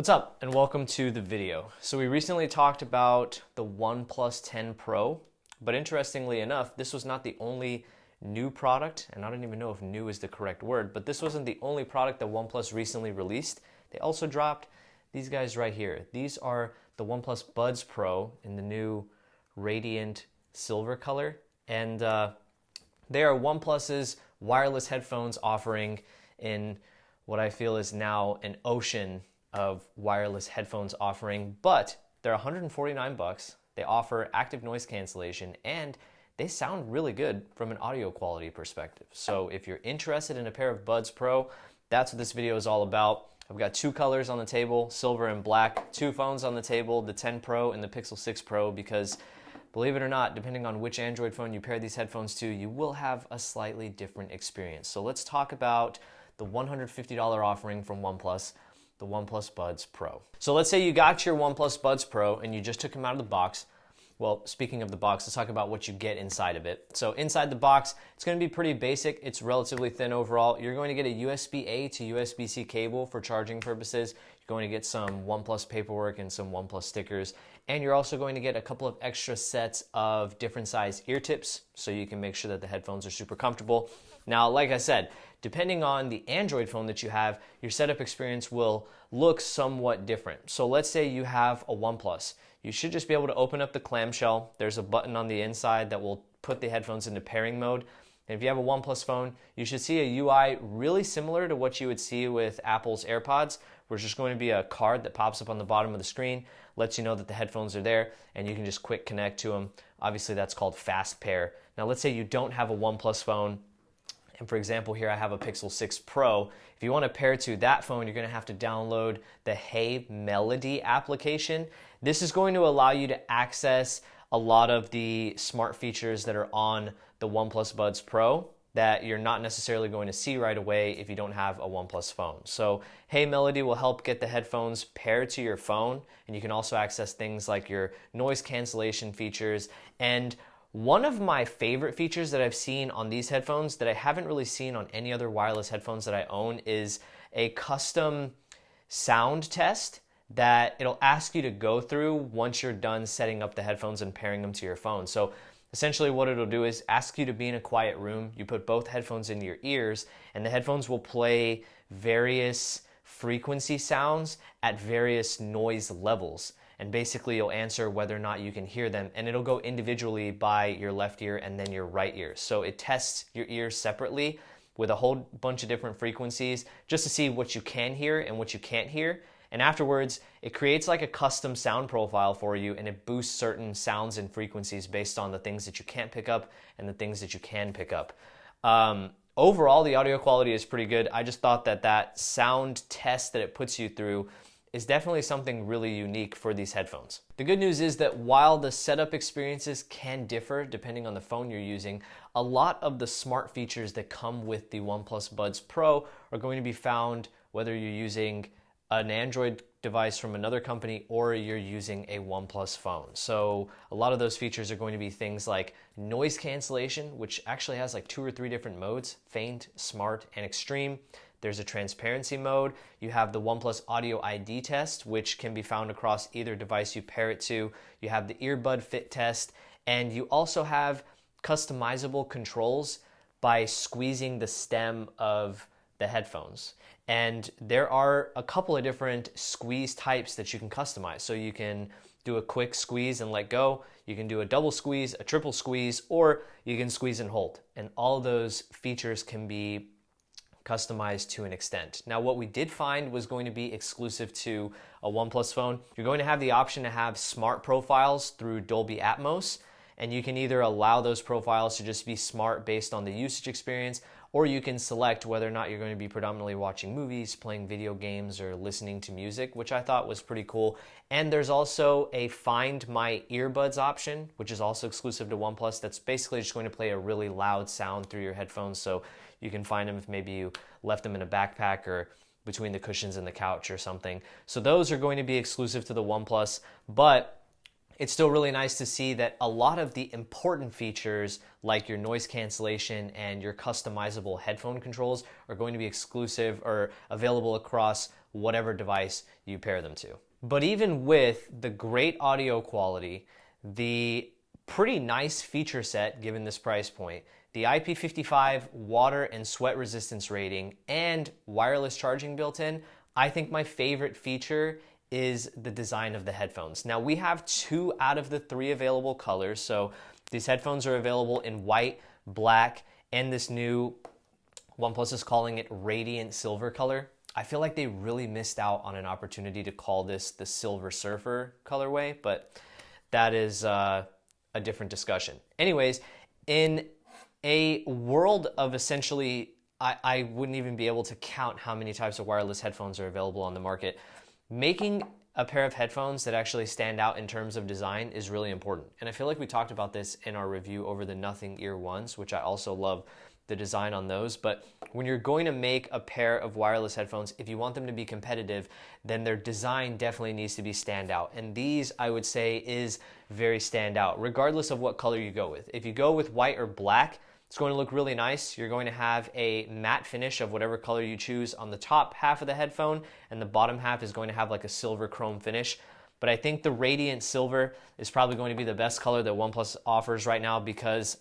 What's up and welcome to the video. So we recently talked about the OnePlus 10 Pro, but interestingly enough, this was not the only new product, and I don't even know if new is the correct word, but this wasn't the only product that OnePlus recently released. They also dropped these guys right here. These are the OnePlus Buds Pro in the new radiant silver color, and they are OnePlus's wireless headphones offering in what I feel is now an ocean of wireless headphones offering, but they're 149 bucks. They offer active noise cancellation and they sound really good from an audio quality perspective. So if you're interested in a pair of Buds Pro, that's what this video is all about. I've got two colors on the table, silver and black, two phones on the table, the 10 Pro and the Pixel 6 Pro, because believe it or not, depending on which Android phone you pair these headphones to, you will have a slightly different experience. So let's talk about the $150 offering from OnePlus, the OnePlus Buds Pro. So let's say you got your OnePlus Buds Pro and you just took them out of the box. Well, speaking of the box, let's talk about what you get inside of it. So inside the box, it's going to be pretty basic. It's relatively thin overall. You're going to get a USB-A to USB-C cable for charging purposes. You're going to get some OnePlus paperwork and some OnePlus stickers. And you're also going to get a couple of extra sets of different size ear tips so you can make sure that the headphones are super comfortable. Now, like I said, depending on the Android phone that you have, your setup experience will look somewhat different. So let's say you have a OnePlus. You should just be able to open up the clamshell. There's a button on the inside that will put the headphones into pairing mode. And if you have a OnePlus phone, you should see a UI really similar to what you would see with Apple's AirPods, where it's just going to be a card that pops up on the bottom of the screen, lets you know that the headphones are there, and you can just quick connect to them. Obviously, that's called Fast Pair. Now, let's say you don't have a OnePlus phone, and for example, here I have a Pixel 6 Pro. If you want to pair to that phone, you're going to have to download the Hey Melody application. This is going to allow you to access a lot of the smart features that are on the OnePlus Buds Pro that you're not necessarily going to see right away if you don't have a OnePlus phone. So Hey Melody will help get the headphones paired to your phone, and you can also access things like your noise cancellation features. And one of my favorite features that I've seen on these headphones that I haven't really seen on any other wireless headphones that I own is a custom sound test that it'll ask you to go through once you're done setting up the headphones and pairing them to your phone. So essentially what it'll do is ask you to be in a quiet room. You put both headphones into your ears, and the headphones will play various frequency sounds at various noise levels. And basically you'll answer whether or not you can hear them, and it'll go individually by your left ear and then your right ear. So it tests your ears separately with a whole bunch of different frequencies just to see what you can hear and what you can't hear. And afterwards, it creates like a custom sound profile for you, and it boosts certain sounds and frequencies based on the things that you can't pick up and the things that you can pick up. Overall, the audio quality is pretty good. I just thought that that sound test that it puts you through is definitely something really unique for these headphones. The good news is that while the setup experiences can differ depending on the phone you're using, a lot of the smart features that come with the OnePlus Buds Pro are going to be found whether you're using an Android device from another company or you're using a OnePlus phone. So a lot of those features are going to be things like noise cancellation, which actually has like 2 or 3 different modes: faint, smart, and extreme. There's a transparency mode. You have the OnePlus Audio ID test, which can be found across either device you pair it to. You have the earbud fit test, and you also have customizable controls by squeezing the stem of the headphones. And there are a couple of different squeeze types that you can customize. So you can do a quick squeeze and let go. You can do a double squeeze, a triple squeeze, or you can squeeze and hold. And all those features can be customized to an extent. Now, what we did find was going to be exclusive to a OnePlus phone. You're going to have the option to have smart profiles through Dolby Atmos, and you can either allow those profiles to just be smart based on the usage experience, or you can select whether or not you're going to be predominantly watching movies, playing video games, or listening to music, which I thought was pretty cool. And there's also a Find My Earbuds option, which is also exclusive to OnePlus. That's basically just going to play a really loud sound through your headphones, so you can find them if maybe you left them in a backpack or between the cushions and the couch or something. So those are going to be exclusive to the OnePlus, but it's still really nice to see that a lot of the important features like your noise cancellation and your customizable headphone controls are going to be exclusive or available across whatever device you pair them to. But even with the great audio quality, the pretty nice feature set given this price point, the IP55 water and sweat resistance rating, and wireless charging built in, I think my favorite feature is the design of the headphones. Now we have 2 out of the 3 available colors, so these headphones are available in white, black, and this new, OnePlus is calling it radiant silver color. I feel like they really missed out on an opportunity to call this the Silver Surfer colorway, but that is a different discussion. Anyways, in a world of essentially, I wouldn't even be able to count how many types of wireless headphones are available on the market. Making a pair of headphones that actually stand out in terms of design is really important. And I feel like we talked about this in our review over the Nothing Ear ones, which I also love the design on those. But when you're going to make a pair of wireless headphones, if you want them to be competitive, then their design definitely needs to be standout. And these, I would say, is very standout, regardless of what color you go with. If you go with white or black, it's going to look really nice. You're going to have a matte finish of whatever color you choose on the top half of the headphone, and the bottom half is going to have like a silver chrome finish. But I think the radiant silver is probably going to be the best color that OnePlus offers right now, because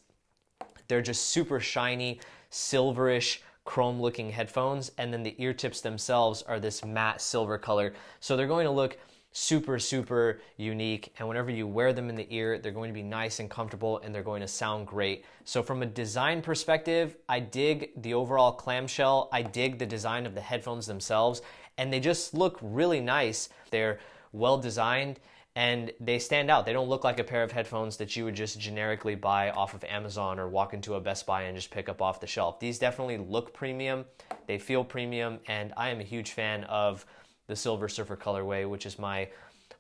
they're just super shiny, silverish, chrome looking headphones, and then the ear tips themselves are this matte silver color. So they're going to look super, super unique, and whenever you wear them in the ear, they're going to be nice and comfortable, and they're going to sound great. So from a design perspective, I dig the overall clamshell, I dig the design of the headphones themselves, and they just look really nice. They're well designed, and they stand out. They don't look like a pair of headphones that you would just generically buy off of Amazon or walk into a Best Buy and just pick up off the shelf. These definitely look premium, they feel premium, and I am a huge fan of the Silver Surfer colorway, which is my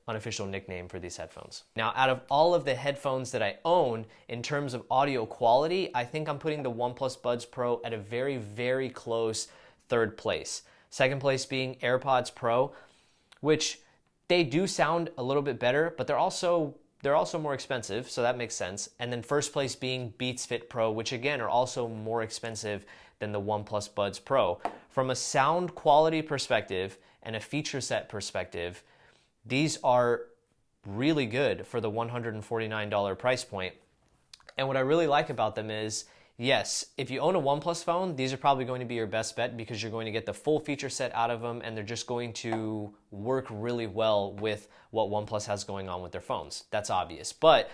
unofficial nickname for these headphones. Now, out of all of the headphones that I own, in terms of audio quality, I think I'm putting the OnePlus Buds Pro at a very, very close 3rd place. 2nd place being AirPods Pro, which they do sound a little bit better, but they're also more expensive, so that makes sense. And then 1st place being Beats Fit Pro, which again are also more expensive than the OnePlus Buds Pro. From a sound quality perspective and a feature set perspective, these are really good for the $149 price point. And what I really like about them is, yes, if you own a OnePlus phone, these are probably going to be your best bet, because you're going to get the full feature set out of them, and they're just going to work really well with what OnePlus has going on with their phones. That's obvious. But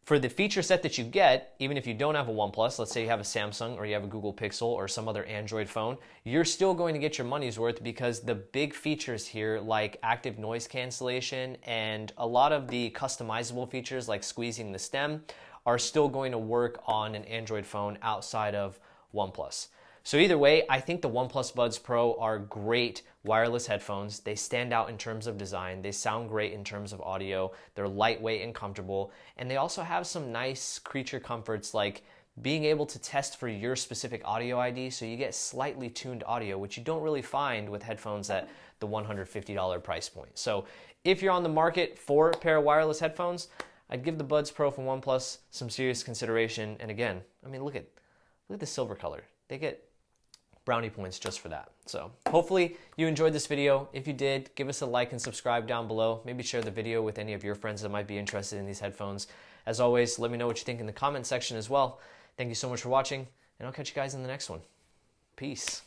for the feature set that you get, even if you don't have a OnePlus, let's say you have a Samsung or you have a Google Pixel or some other Android phone, you're still going to get your money's worth, because the big features here, like active noise cancellation and a lot of the customizable features like squeezing the stem, are still going to work on an Android phone outside of OnePlus. So either way, I think the OnePlus Buds Pro are great wireless headphones. They stand out in terms of design. They sound great in terms of audio. They're lightweight and comfortable. And they also have some nice creature comforts, like being able to test for your specific audio ID, so you get slightly tuned audio, which you don't really find with headphones at the $150 price point. So if you're on the market for a pair of wireless headphones, I'd give the Buds Pro from OnePlus some serious consideration. And again, I mean, look at the silver color. They get brownie points just for that. So hopefully you enjoyed this video. If you did, give us a like and subscribe down below. Maybe share the video with any of your friends that might be interested in these headphones. As always, let me know what you think in the comment section as well. Thank you so much for watching, and I'll catch you guys in the next one. Peace.